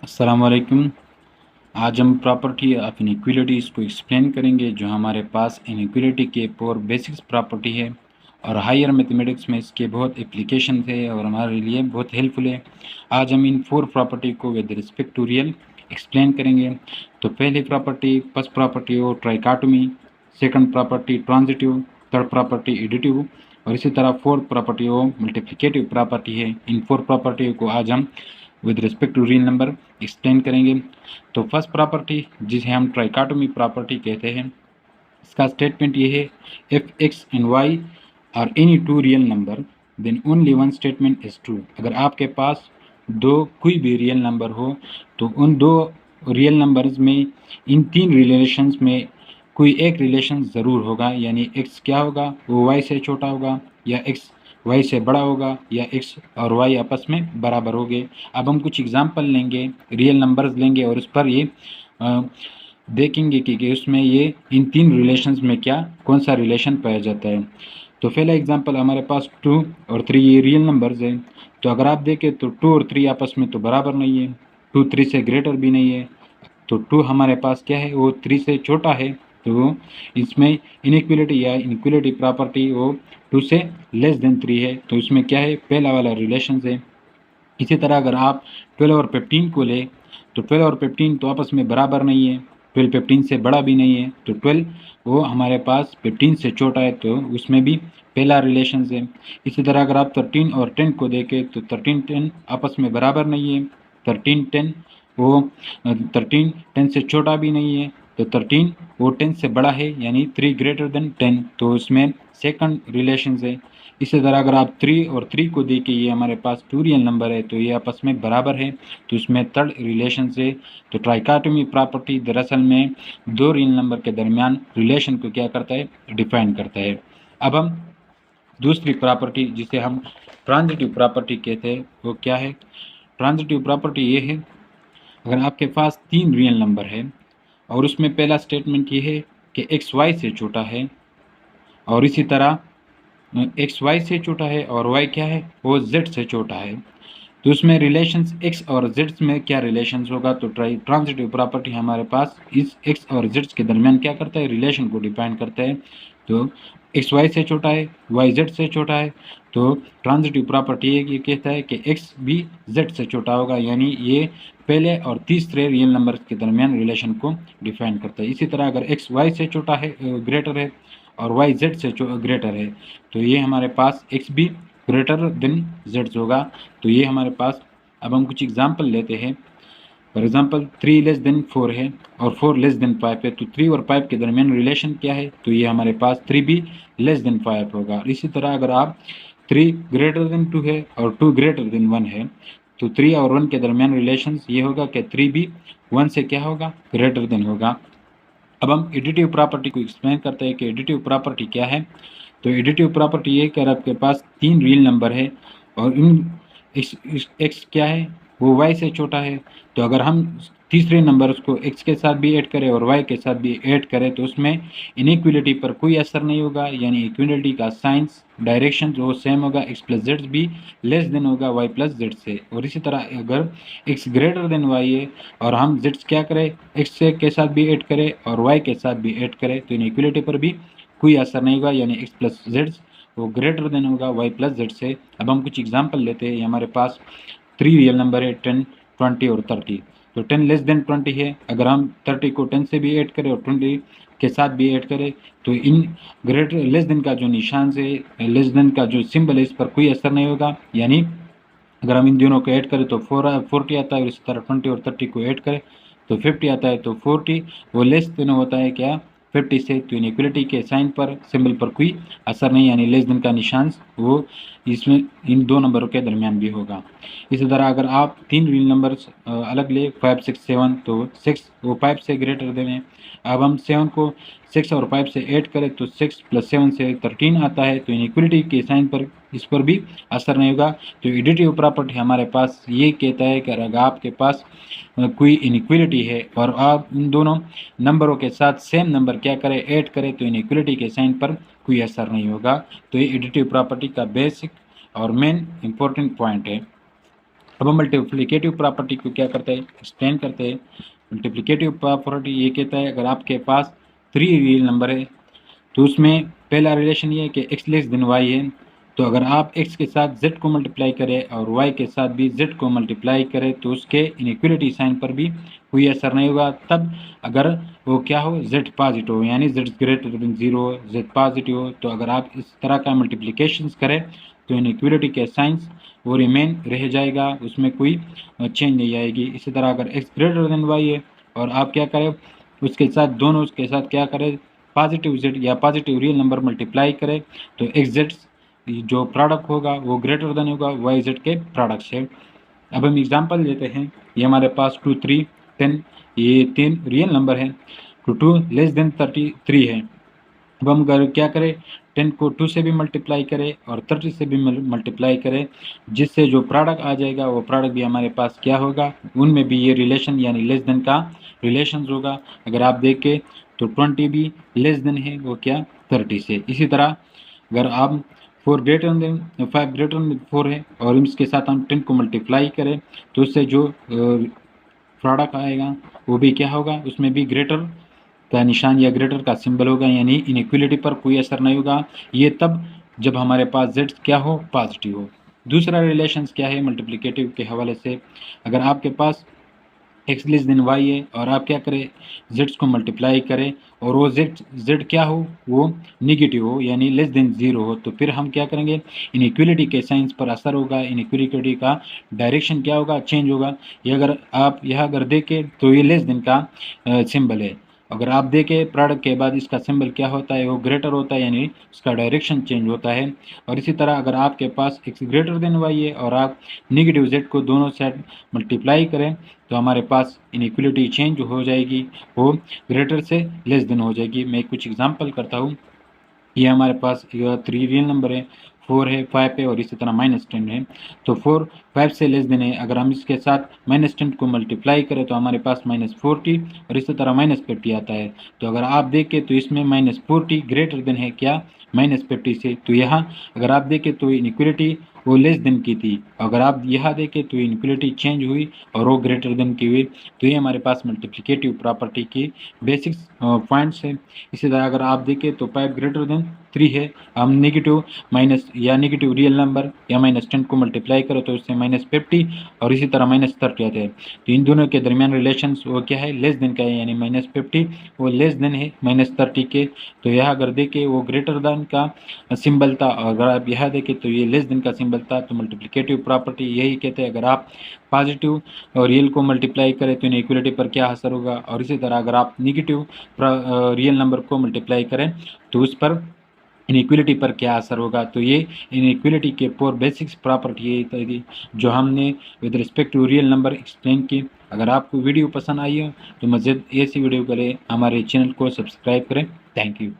अस्सलाम वालेकुम। आज हम प्रॉपर्टी ऑफ इनइक्वालिटीज़ को एक्सप्लेन करेंगे जो हमारे पास इनइक्वालिटी के फोर बेसिक्स प्रॉपर्टी है और हायर मैथमेटिक्स में इसके बहुत एप्लीकेशन है और हमारे लिए बहुत हेल्पफुल है। आज हम इन फोर प्रॉपर्टी को with respect to real explain करेंगे। तो पहली प्रॉपर्टी फर्स्ट प्रॉपर्टी हो trichotomy, second property transitive, third property additive और इसी तरह फोर्थ प्रॉपर्टी हो मल्टीप्लिकेटिव प्रॉपर्टी है। इन फोर प्रॉपर्टी को आज हम with respect to real number explain करेंगे। तो फर्स्ट प्रॉपर्टी जिसे हम ट्राइकोटोमी प्रॉपर्टी कहते हैं, इसका स्टेटमेंट ये है, if X and Y are any two real number then only one statement is true. अगर आपके पास दो कोई भी रियल नंबर हो तो उन दो रियल नंबर्स में इन तीन रिलेशंस में कोई एक रिलेशन ज़रूर होगा, यानी एक्स क्या होगा, वो वाई से छोटा होगा या एक्स वाई से बड़ा होगा या एक्स और वाई आपस में बराबर होंगे। अब हम कुछ एग्जांपल लेंगे, रियल नंबर्स लेंगे और उस पर ये देखेंगे कि उसमें ये इन तीन रिलेशंस में क्या कौन सा रिलेशन पाया जाता है। तो पहला एग्जांपल हमारे पास 2 और 3 ये रियल नंबर्स हैं। तो अगर आप देखें तो 2 और 3 आपस में तो बराबर नहीं है, 2 3 से ग्रेटर भी नहीं है। तो 2 हमारे पास क्या है, वो 3 से छोटा है। तो इसमें इनइक्वालिटी या इनइक्वालिटी प्रॉपर्टी वो 2 से लेस देन 3 है। तो इसमें क्या है, पहला वाला रिलेशन है। इसी तरह अगर आप 12 और 15 को ले तो 12 और 15 तो आपस में बराबर नहीं है, 12 15 से बड़ा भी नहीं है। तो 12 वो हमारे पास 15 से छोटा है, तो उसमें भी पहला रिलेशन है। इसी तरह अगर आप 13 और 10 को देखें तो 13 10 आपस में बराबर नहीं है, 13 10 वो 13 10 से छोटा भी नहीं है। तो 13 वो 10 से बड़ा है, यानी 3 ग्रेटर देन 10, तो उसमें सेकंड रिलेशन है। इसी तरह अगर आप 3 और 3 को देखें, ये हमारे पास टू रियल नंबर है तो ये आपस में बराबर है, तो इसमें थर्ड रिलेशन है। तो ट्राइकोटोमी प्रॉपर्टी दरअसल में दो रियल नंबर के दरमियान रिलेशन को क्या करता है, डिफाइन करता है। अब हम दूसरी प्रॉपर्टी जिसे हम ट्रांजिटिव प्रॉपर्टी कहते हैं वो क्या है। ट्रांजिटिव प्रॉपर्टी ये है, अगर आपके पास तीन रियल नंबर है और उसमें पहला स्टेटमेंट ये है कि एक्स वाई से छोटा है और इसी तरह एक्स वाई से छोटा है और वाई क्या है, वो जेड से छोटा है। तो उसमें रिलेशंस एक्स और जेड में क्या रिलेशंस होगा, तो ट्रांजिटिव प्रॉपर्टी हमारे पास इस एक्स और जेड के दरमियान क्या करता है, रिलेशन को डिफाइन करता है। तो एक्स वाई से छोटा है, वाई जेड से छोटा है, तो ट्रांजिटिव प्रॉपर्टी ये कहता है कि एक्स भी जेड से छोटा होगा, यानी ये पहले और तीसरे रियल नंबर के दरमियान रिलेशन को डिफाइन करता है। इसी तरह अगर एक्स वाई से छोटा है, ग्रेटर है और वाई जेड से ग्रेटर है, तो ये हमारे पास एक्स भी ग्रेटर देन जेड होगा। तो ये हमारे पास, अब हम कुछ एग्जांपल लेते हैं। फॉर एग्जांपल 3 लेस देन 4 है और 4 लेस देन 5 है, तो 3 और 5 के दरमियान रिलेशन क्या है, तो ये हमारे पास 3 भी लेस देन 5 होगा। इसी तरह अगर आप 3 ग्रेटर देन 2 है और 2 ग्रेटर देन 1 है, तो 3 और 1 के दरमियान रिलेशन ये होगा कि 3 भी 1 से क्या होगा, ग्रेटर देन होगा। अब हम एडिटिव प्रॉपर्टी को एक्सप्लेन करते हैं कि एडिटिव प्रॉपर्टी क्या है। तो एडिटिव प्रॉपर्टी ये कि आपके पास तीन रियल नंबर है और इन एक्स क्या है, वो वाई से छोटा है। तो अगर हम तीसरे नंबर उसको एक्स के साथ भी ऐड करें और वाई के साथ भी ऐड करें तो उसमें इनइक्वालिटी पर कोई असर नहीं होगा, यानी इक्वालिटी का साइंस डायरेक्शन जो सेम होगा, एक्स प्लस जेड भी लेस देन होगा वाई प्लस जेड से। और इसी तरह अगर एक्स ग्रेटर देन वाई है और हम जेड क्या करें, एक्स के साथ भी ऐड करें और वाई के साथ भी ऐड करें, तो इनइक्वालिटी पर भी कोई असर नहीं होगा, यानी एक्स प्लस जेड वो ग्रेटर देन होगा वाई प्लस जेड से। अब हम कुछ एग्जांपल लेते हैं। हमारे पास 3 रियल नंबर है, 10 20 और 30। तो 10 लेस देन 20 है, अगर हम 30 को 10 से भी ऐड करें और 20 के साथ भी ऐड करें तो इन ग्रेटर लेस देन का जो निशान से लेस देन का जो सिंबल है इस पर कोई असर नहीं होगा, यानी अगर हम इन दोनों को ऐड करें तो 40 आता है और इसी तरह 20 और 30 को ऐड करें तो 50 आता है। तो 40 वो लेस देन होता है क्या, 50 से। तो इनइक्वालिटी के साइन पर सिंबल पर कोई असर नहीं, यानी लेस देन का निशान वो इसमें इन दो नंबरों के दरमियान भी होगा। इसी तरह अगर आप तीन रियल नंबर्स अलग ले 5 6 7, तो 6 वो 5 से ग्रेटर देन है। अब हम 7 को 6 और 5 से ऐड करें तो 6 + 7 से 13 आता है। तो इनइक्वालिटी के साइन पर इस पर भी असर नहीं होगा। तो एडिटिव प्रॉपर्टी हमारे पास ये कहता है कि अगर आपके पास कोई इनइक्वालिटी है और आप इन दोनों नंबरों के साथ सेम नंबर क्या करें, ऐड करें, तो इनइक्वालिटी के साइन पर कोई असर नहीं होगा। तो ये एडिटिव प्रॉपर्टी का बेसिक और मेन इंपॉर्टेंट पॉइंट है। अब हम मल्टीप्लिकेटिव प्रॉपर्टी को क्या करते हैं, एक्सप्लेन करते हैं। मल्टीप्लिकेटिव प्रॉपर्टी ये कहता है अगर आपके पास 3 रियल नंबर है तो उसमें पहला रिलेशन ये है कि x लेस देन y है, तो अगर आप x के साथ z को मल्टीप्लाई करें और y के साथ भी z को मल्टीप्लाई करें तो उसके इनइक्वलिटी साइन पर भी कोई असर नहीं होगा। तब अगर वो क्या हो, z पॉजिटिव हो, यानी z ग्रेटर देन 0 हो, z पॉजिटिव हो, तो अगर आप इस तरह का मल्टीप्लिकेशंस करें तो इनइक्वलिटी के साइंस वो रिमेन रह जाएगा, उसमें कोई चेंज नहीं आएगी। इसी तरह अगर x ग्रेटर देन y है और आप क्या करें उसके साथ दोनों उसके साथ क्या करें पॉजिटिव z या पॉजिटिव रियल नंबर मल्टीप्लाई करें तो एक्स जेड जो प्रोडक्ट होगा वो ग्रेटर देन होगा वाई जेड के प्रोडक्ट से। अब हम एग्जांपल लेते हैं, ये हमारे पास 2, 3, 10 ये 3 रियल नंबर है, 2 लेस देन 33 है। अब हम अगर क्या करें 10 को 2 से भी मल्टीप्लाई करें और 30 से भी मल्टीप्लाई करें, जिससे जो प्रोडक्ट आ जाएगा वो प्रोडक्ट भी हमारे पास क्या होगा, उनमें भी ये रिलेशन यानी लेस देन का रिलेशन होगा। अगर आप देखें तो 20 भी लेस देन है वो क्या 30 से। इसी तरह अगर आप 4 ग्रेटर देन 5 ग्रेटर देन 4 है और इसके साथ हम 10 को मल्टीप्लाई करें तो उससे जो प्रोडक्ट आएगा वो भी क्या होगा, उसमें भी ग्रेटर का निशान या ग्रेटर का सिंबल होगा, यानी इनइक्वलिटी पर कोई असर नहीं होगा। ये तब जब हमारे पास z क्या हो, पॉजिटिव हो। दूसरा रिलेशंस क्या है मल्टीप्लिकेटिव के हवाले से, अगर आपके पास x लेस देन y है और आप क्या करें z को मल्टीप्लाई करें और वो z क्या हो, वो निगेटिव हो यानी लेस देन 0 हो, तो फिर हम क्या करेंगे इनइक्वलिटी के साइंस पर असर होगा, इनइक्वलिटी का डायरेक्शन क्या होगा, चेंज होगा। ये अगर आप यह अगर देखें तो ये लेस देन का सिंबल है, अगर आप देखें प्रोडक्ट के बाद इसका सिंबल क्या होता है, वो ग्रेटर होता है यानी उसका डायरेक्शन चेंज होता है। और इसी तरह अगर आपके पास x ग्रेटर देन y है और आप निगेटिव z को दोनों साइड मल्टीप्लाई करें तो हमारे पास इनइक्वलिटी चेंज हो जाएगी, वो ग्रेटर से लेस देन हो जाएगी। मैं कुछ एग्जांपल करता हूँ, ये हमारे पास 3 रियल नंबर है, 4 है, 5 है और इसी तरह -10 है। तो 4 5 से लेस देन है, अगर हम इसके साथ -10 को मल्टीप्लाई करें तो हमारे पास -40 और इसी तरह -50 आता है। तो अगर आप देखें तो इसमें -40 ग्रेटर देन है क्या -50 से, तो यहाँ अगर आप देखें तो इनइक्वलिटी वो लेस देन की थी, अगर आप यहाँ देखें तो इनइक्वलिटी चेंज हुई और वो ग्रेटर देन की हुई। तो ये हमारे पास मल्टीप्लिकेटिव प्रॉपर्टी की बेसिक्स पॉइंट्स है। इसी तरह अगर आप देखें तो 5 ग्रेटर देन 3 है, हम नेगेटिव माइनस या नेगेटिव रियल नंबर या -10 को मल्टीप्लाई करो तो उससे -50 और इसी तरह -30 आते हैं। तो इन दोनों के दरमियान रिलेशंस वो क्या है, लेस देन का है, यानी -50 वो लेस देन है -30 के। तो यह अगर देखें वो ग्रेटर देन का सिंबल था और अगर आप यह देखें तो ये लेस देन का सिंबल था। तो मल्टीप्लिकेटिव प्रॉपर्टी यही कहते हैं, अगर आप पॉजिटिव और रियल को मल्टीप्लाई करें तो इनइक्वलिटी पर क्या असर होगा, और इसी तरह अगर आप निगेटिव रियल नंबर को मल्टीप्लाई करें तो उस पर इनइक्वलिटी पर क्या असर होगा। तो ये इनइक्वलिटी के 4 बेसिक्स प्रॉपर्टी है थी जो हमने with respect to real number explain की। अगर आपको वीडियो पसंद आई हो तो मज़ीद ऐसी वीडियो के लिए हमारे चैनल को सब्सक्राइब करें। Thank you.